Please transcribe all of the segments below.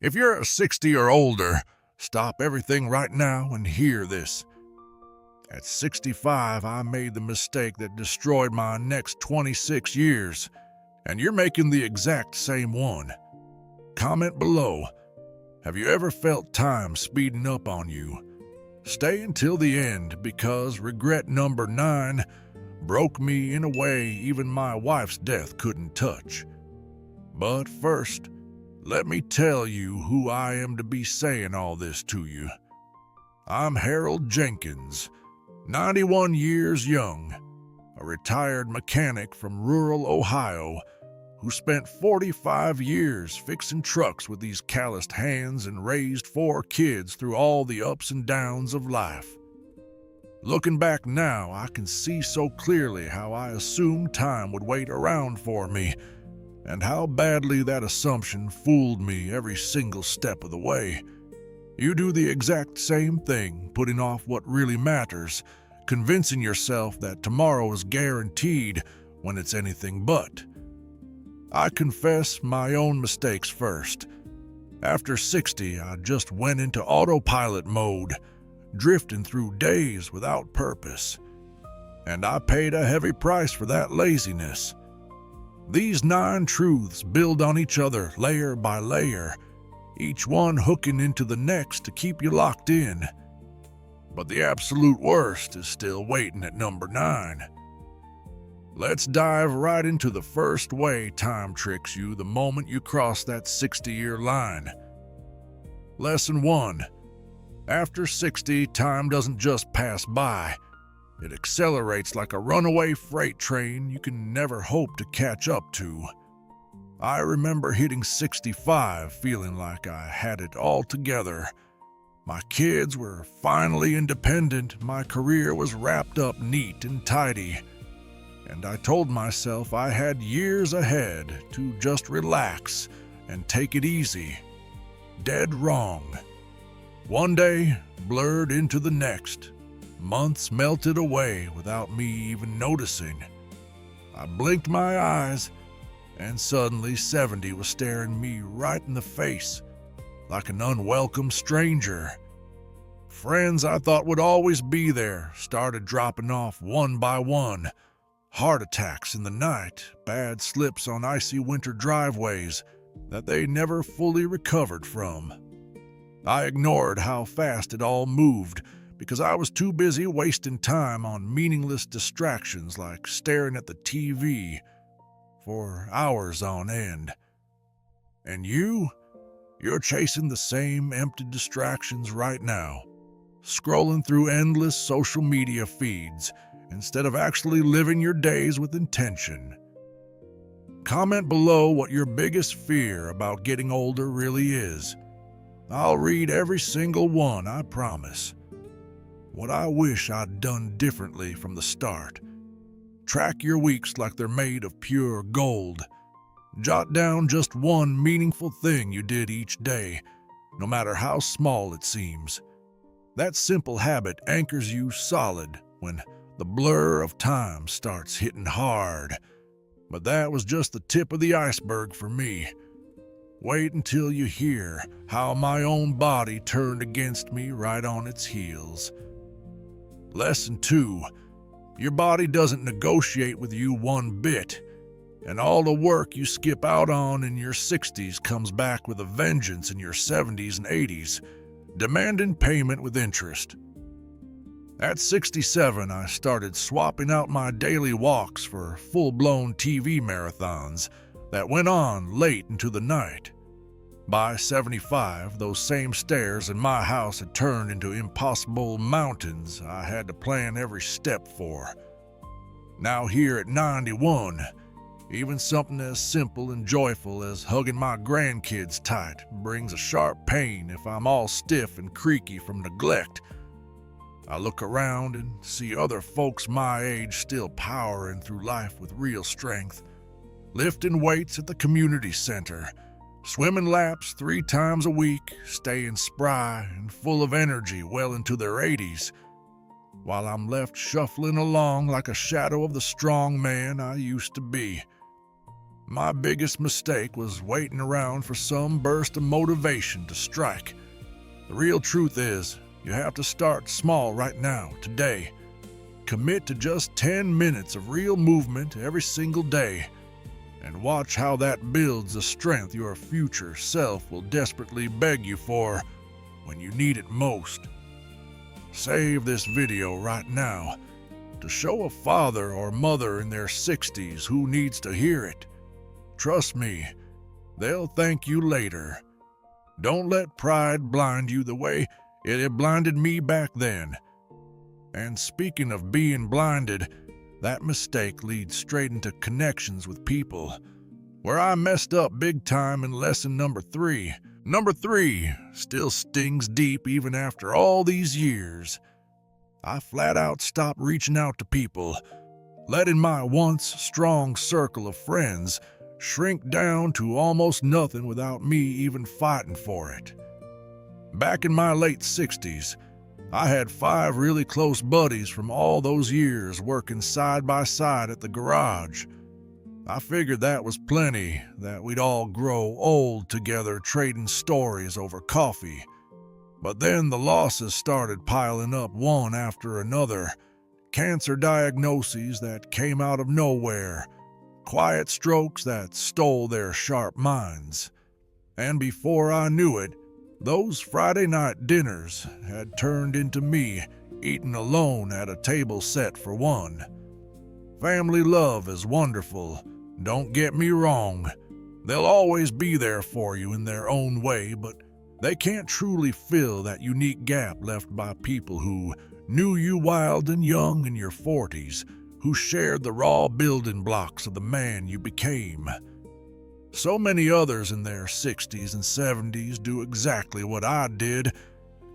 If you're 60 or older, stop everything right now and hear this. At 65, I made the mistake that destroyed my next 26 years, and you're making the exact same one. Comment below. Have you ever felt time speeding up on you? Stay until the end, because regret number 9 broke me in a way even my wife's death couldn't touch. But first, let me tell you who I am to be saying all this to you. I'm Harold Jenkins, 91 years young, a retired mechanic from rural Ohio who spent 45 years fixing trucks with these calloused hands and raised 4 kids through all the ups and downs of life. Looking back now, I can see so clearly how I assumed time would wait around for me, and how badly that assumption fooled me every single step of the way. You do the exact same thing, putting off what really matters, convincing yourself that tomorrow is guaranteed when it's anything but. I confess my own mistakes first. After 60, I just went into autopilot mode, drifting through days without purpose. And I paid a heavy price for that laziness. These 9 truths build on each other layer by layer, each one hooking into the next to keep you locked in. But the absolute worst is still waiting at number 9. Let's dive right into the first way time tricks you the moment you cross that 60-year line. Lesson 1. After 60, time doesn't just pass by. It accelerates like a runaway freight train you can never hope to catch up to. I remember hitting 65 feeling like I had it all together. My kids were finally independent, my career was wrapped up neat and tidy, and I told myself I had years ahead to just relax and take it easy. Dead wrong. One day blurred into the next. Months melted away without me even noticing. I blinked my eyes, and suddenly 70 was staring me right in the face, like an unwelcome stranger. Friends I thought would always be there started dropping off one by one. Heart attacks in the night, bad slips on icy winter driveways that they never fully recovered from. I ignored how fast it all moved because I was too busy wasting time on meaningless distractions like staring at the TV for hours on end. And you're chasing the same empty distractions right now, scrolling through endless social media feeds instead of actually living your days with intention. Comment below what your biggest fear about getting older really is. I'll read every single one, I promise. What I wish I'd done differently from the start. Track your weeks like they're made of pure gold. Jot down just one meaningful thing you did each day, no matter how small it seems. That simple habit anchors you solid when the blur of time starts hitting hard. But that was just the tip of the iceberg for me. Wait until you hear how my own body turned against me right on its heels. Lesson 2. Your body doesn't negotiate with you one bit, and all the work you skip out on in your 60s comes back with a vengeance in your 70s and 80s, demanding payment with interest. At 67, I started swapping out my daily walks for full-blown TV marathons that went on late into the night. By 75, those same stairs in my house had turned into impossible mountains I had to plan every step for. Now here at 91, even something as simple and joyful as hugging my grandkids tight brings a sharp pain if I'm all stiff and creaky from neglect. I look around and see other folks my age still powering through life with real strength, lifting weights at the community center, swimming laps 3 times a week, staying spry and full of energy well into their 80s, while I'm left shuffling along like a shadow of the strong man I used to be. My biggest mistake was waiting around for some burst of motivation to strike. The real truth is, you have to start small right now, today. Commit to just 10 minutes of real movement every single day, and watch how that builds the strength your future self will desperately beg you for when you need it most. Save this video right now to show a father or mother in their 60s who needs to hear it. Trust me, they'll thank you later. Don't let pride blind you the way it blinded me back then. And speaking of being blinded, that mistake leads straight into connections with people, where I messed up big time in lesson number 3. Number 3 still stings deep even after all these years. I flat out stopped reaching out to people, letting my once strong circle of friends shrink down to almost nothing without me even fighting for it. Back in my late 60s, I had 5 really close buddies from all those years working side by side at the garage. I figured that was plenty, that we'd all grow old together trading stories over coffee. But then the losses started piling up one after another. Cancer diagnoses that came out of nowhere, quiet strokes that stole their sharp minds. And before I knew it, those Friday night dinners had turned into me eating alone at a table set for one. Family love is wonderful, don't get me wrong. They'll always be there for you in their own way, but they can't truly fill that unique gap left by people who knew you wild and young in your 40s, who shared the raw building blocks of the man you became. So many others in their 60s and 70s do exactly what I did,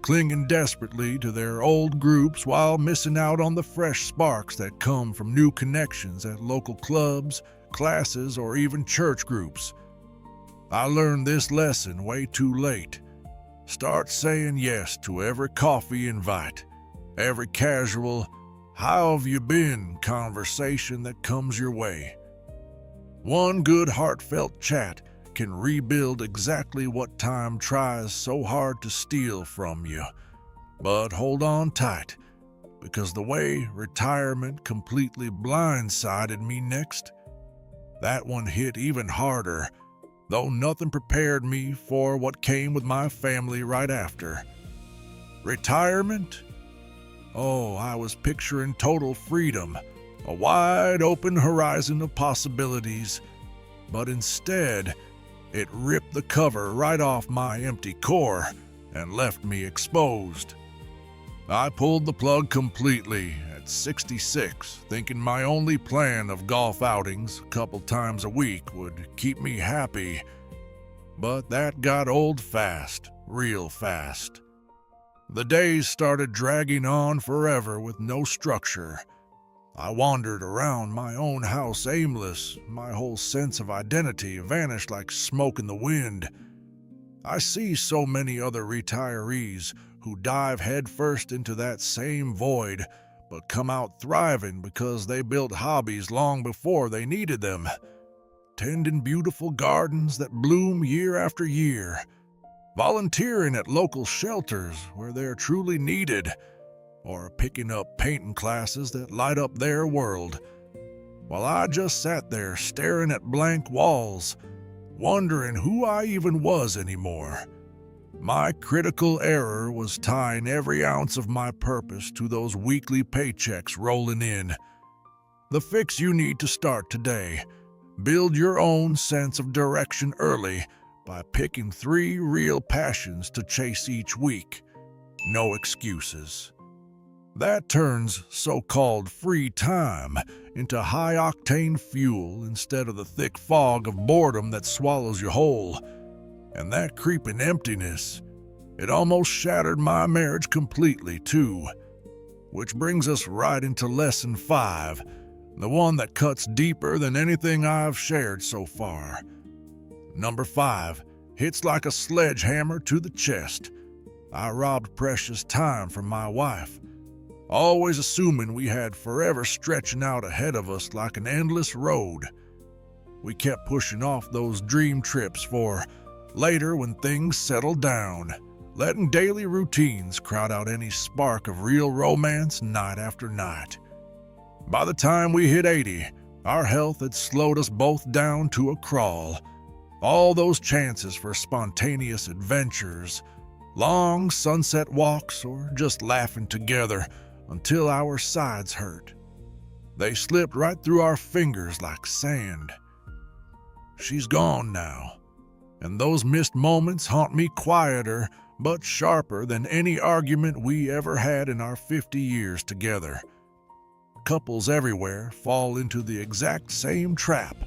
clinging desperately to their old groups while missing out on the fresh sparks that come from new connections at local clubs, classes, or even church groups. I learned this lesson way too late. Start saying yes to every coffee invite, every casual, "How have you been?" conversation that comes your way. One good heartfelt chat can rebuild exactly what time tries so hard to steal from you. But hold on tight, because the way retirement completely blindsided me next, that one hit even harder, though nothing prepared me for what came with my family right after. Retirement? Oh, I was picturing total freedom, a wide open horizon of possibilities, but instead, it ripped the cover right off my empty core and left me exposed. I pulled the plug completely at 66, thinking my only plan of golf outings a couple times a week would keep me happy. But that got old fast, real fast. The days started dragging on forever with no structure. I wandered around my own house aimless, my whole sense of identity vanished like smoke in the wind. I see so many other retirees who dive headfirst into that same void, but come out thriving because they built hobbies long before they needed them. Tending beautiful gardens that bloom year after year, volunteering at local shelters where they're truly needed, or picking up painting classes that light up their world, while I just sat there staring at blank walls, wondering who I even was anymore. My critical error was tying every ounce of my purpose to those weekly paychecks rolling in. The fix you need to start today: build your own sense of direction early by picking 3 real passions to chase each week. No excuses. That turns so-called free time into high-octane fuel instead of the thick fog of boredom that swallows you whole. And that creeping emptiness, it almost shattered my marriage completely, too. Which brings us right into lesson 5, the one that cuts deeper than anything I've shared so far. Number 5 hits like a sledgehammer to the chest. I robbed precious time from my wife, always assuming we had forever stretching out ahead of us like an endless road. We kept pushing off those dream trips for later when things settled down, letting daily routines crowd out any spark of real romance night after night. By the time we hit 80, our health had slowed us both down to a crawl. All those chances for spontaneous adventures, long sunset walks, or just laughing together until our sides hurt. They slipped right through our fingers like sand. She's gone now, and those missed moments haunt me quieter but sharper than any argument we ever had in our 50 years together. Couples everywhere fall into the exact same trap,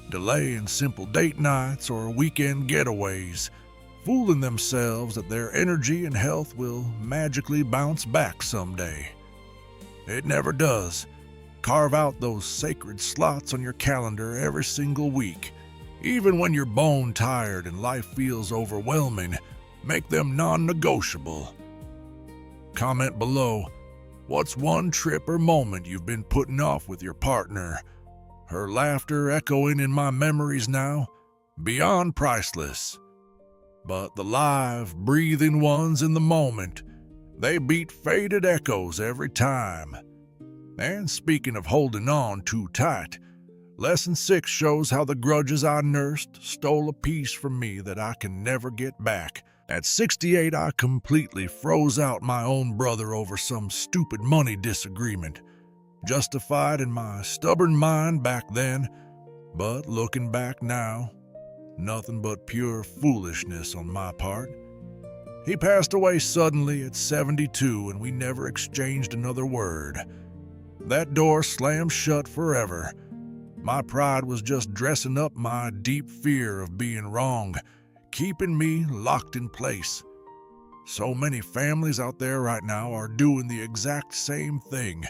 delaying simple date nights or weekend getaways, fooling themselves that their energy and health will magically bounce back someday. It never does. Carve out those sacred slots on your calendar every single week. Even when you're bone tired and life feels overwhelming, make them non-negotiable. Comment below, what's one trip or moment you've been putting off with your partner? Her laughter echoing in my memories now, beyond priceless. But the live, breathing ones in the moment, they beat faded echoes every time. And speaking of holding on too tight, Lesson 6 shows how the grudges I nursed stole a piece from me that I can never get back. At 68, I completely froze out my own brother over some stupid money disagreement, justified in my stubborn mind back then, but looking back now, nothing but pure foolishness on my part. He passed away suddenly at 72, and we never exchanged another word. That door slammed shut forever. My pride was just dressing up my deep fear of being wrong, keeping me locked in place. So many families out there right now are doing the exact same thing,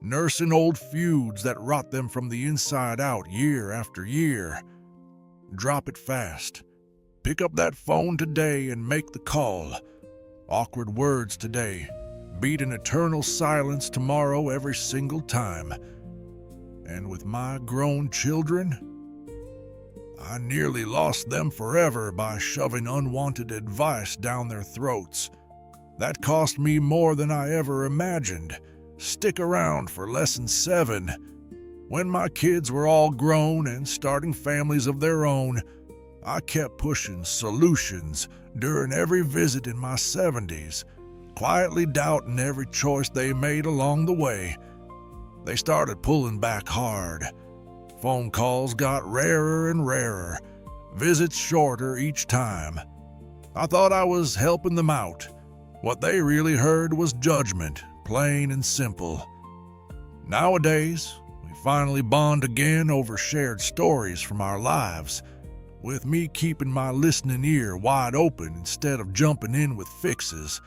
nursing old feuds that rot them from the inside out year after year. Drop it fast. Pick up that phone today and make the call. Awkward words today beat an eternal silence tomorrow every single time. And with my grown children, I nearly lost them forever by shoving unwanted advice down their throats. That cost me more than I ever imagined. Stick around for Lesson 7. When my kids were all grown and starting families of their own, I kept pushing solutions during every visit in my 70s, quietly doubting every choice they made along the way. They started pulling back hard. Phone calls got rarer and rarer, visits shorter each time. I thought I was helping them out. What they really heard was judgment, plain and simple. Nowadays, we finally bond again over shared stories from our lives, with me keeping my listening ear wide open instead of jumping in with fixes.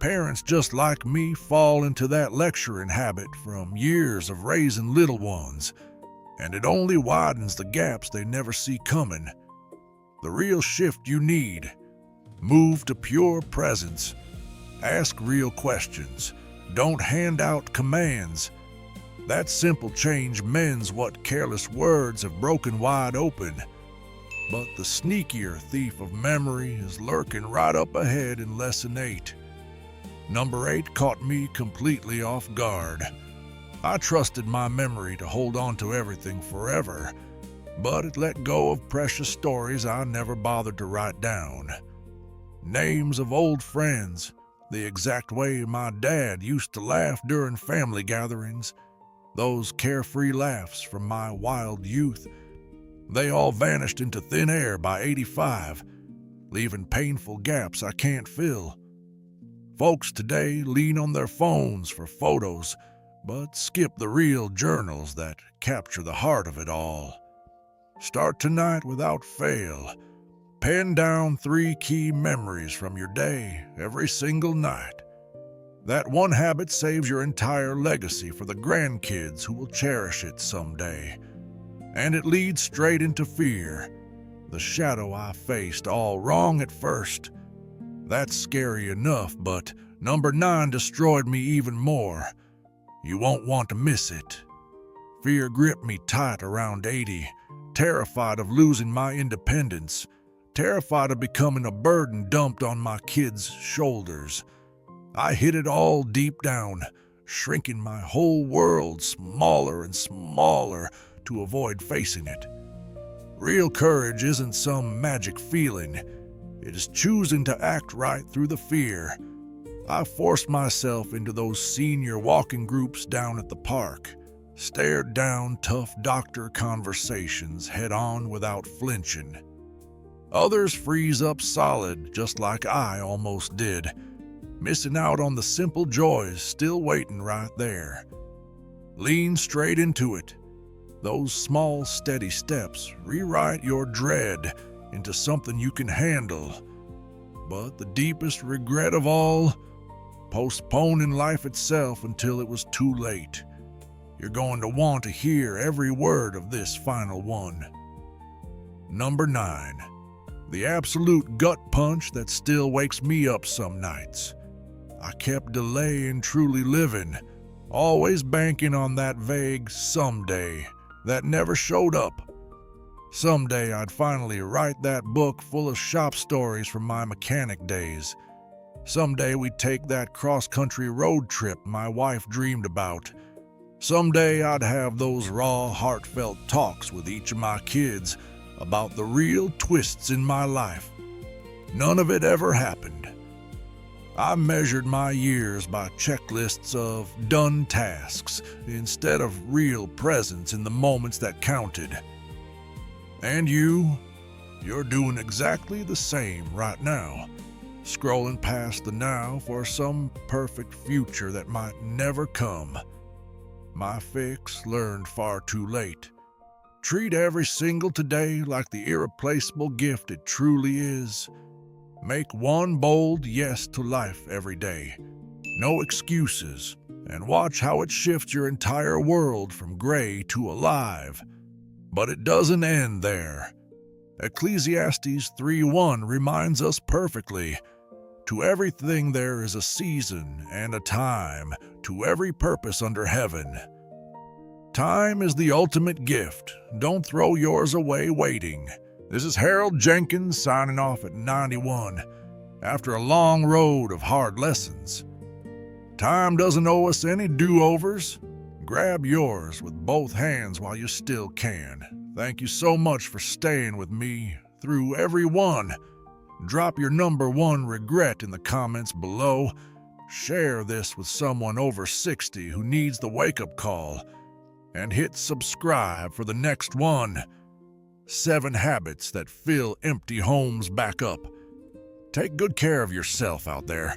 Parents just like me fall into that lecturing habit from years of raising little ones, and it only widens the gaps they never see coming. The real shift you need: move to pure presence. Ask real questions. Don't hand out commands. That simple change mends what careless words have broken wide open. But the sneakier thief of memory is lurking right up ahead in Lesson 8. Number 8 caught me completely off guard. I trusted my memory to hold on to everything forever, but it let go of precious stories I never bothered to write down. Names of old friends, the exact way my dad used to laugh during family gatherings, those carefree laughs from my wild youth. They all vanished into thin air by 85, leaving painful gaps I can't fill. Folks today lean on their phones for photos, but skip the real journals that capture the heart of it all. Start tonight without fail. Pen down 3 key memories from your day every single night. That one habit saves your entire legacy for the grandkids who will cherish it someday. And it leads straight into fear, the shadow I faced all wrong at first. That's scary enough, but number 9 destroyed me even more. You won't want to miss it. Fear gripped me tight around 80, terrified of losing my independence, terrified of becoming a burden dumped on my kids' shoulders. I hid it all deep down, shrinking my whole world smaller and smaller to avoid facing it. Real courage isn't some magic feeling. It is choosing to act right through the fear. I forced myself into those senior walking groups down at the park, stared down tough doctor conversations head on without flinching. Others freeze up solid, just like I almost did, missing out on the simple joys still waiting right there. Lean straight into it. Those small, steady steps rewrite your dread into something you can handle. But the deepest regret of all, postponing life itself until it was too late. You're going to want to hear every word of this final one. Number 9. The absolute gut punch that still wakes me up some nights. I kept delaying truly living, always banking on that vague someday that never showed up. Someday I'd finally write that book full of shop stories from my mechanic days. Someday we'd take that cross-country road trip my wife dreamed about. Someday I'd have those raw, heartfelt talks with each of my kids about the real twists in my life. None of it ever happened. I measured my years by checklists of done tasks instead of real presence in the moments that counted. And you're doing exactly the same right now, scrolling past the now for some perfect future that might never come. My fix learned far too late. Treat every single today like the irreplaceable gift it truly is. Make one bold yes to life every day. No excuses, and watch how it shifts your entire world from gray to alive. But it doesn't end there. Ecclesiastes 3:1 reminds us perfectly, to everything there is a season and a time, to every purpose under heaven. Time is the ultimate gift. Don't throw yours away waiting. This is Harold Jenkins signing off at 91, after a long road of hard lessons. Time doesn't owe us any do-overs. Grab yours with both hands while you still can. Thank you so much for staying with me through every one. Drop your number 1 regret in the comments below. Share this with someone over 60 who needs the wake-up call. And hit subscribe for the next one. 7 habits that fill empty homes back up. Take good care of yourself out there.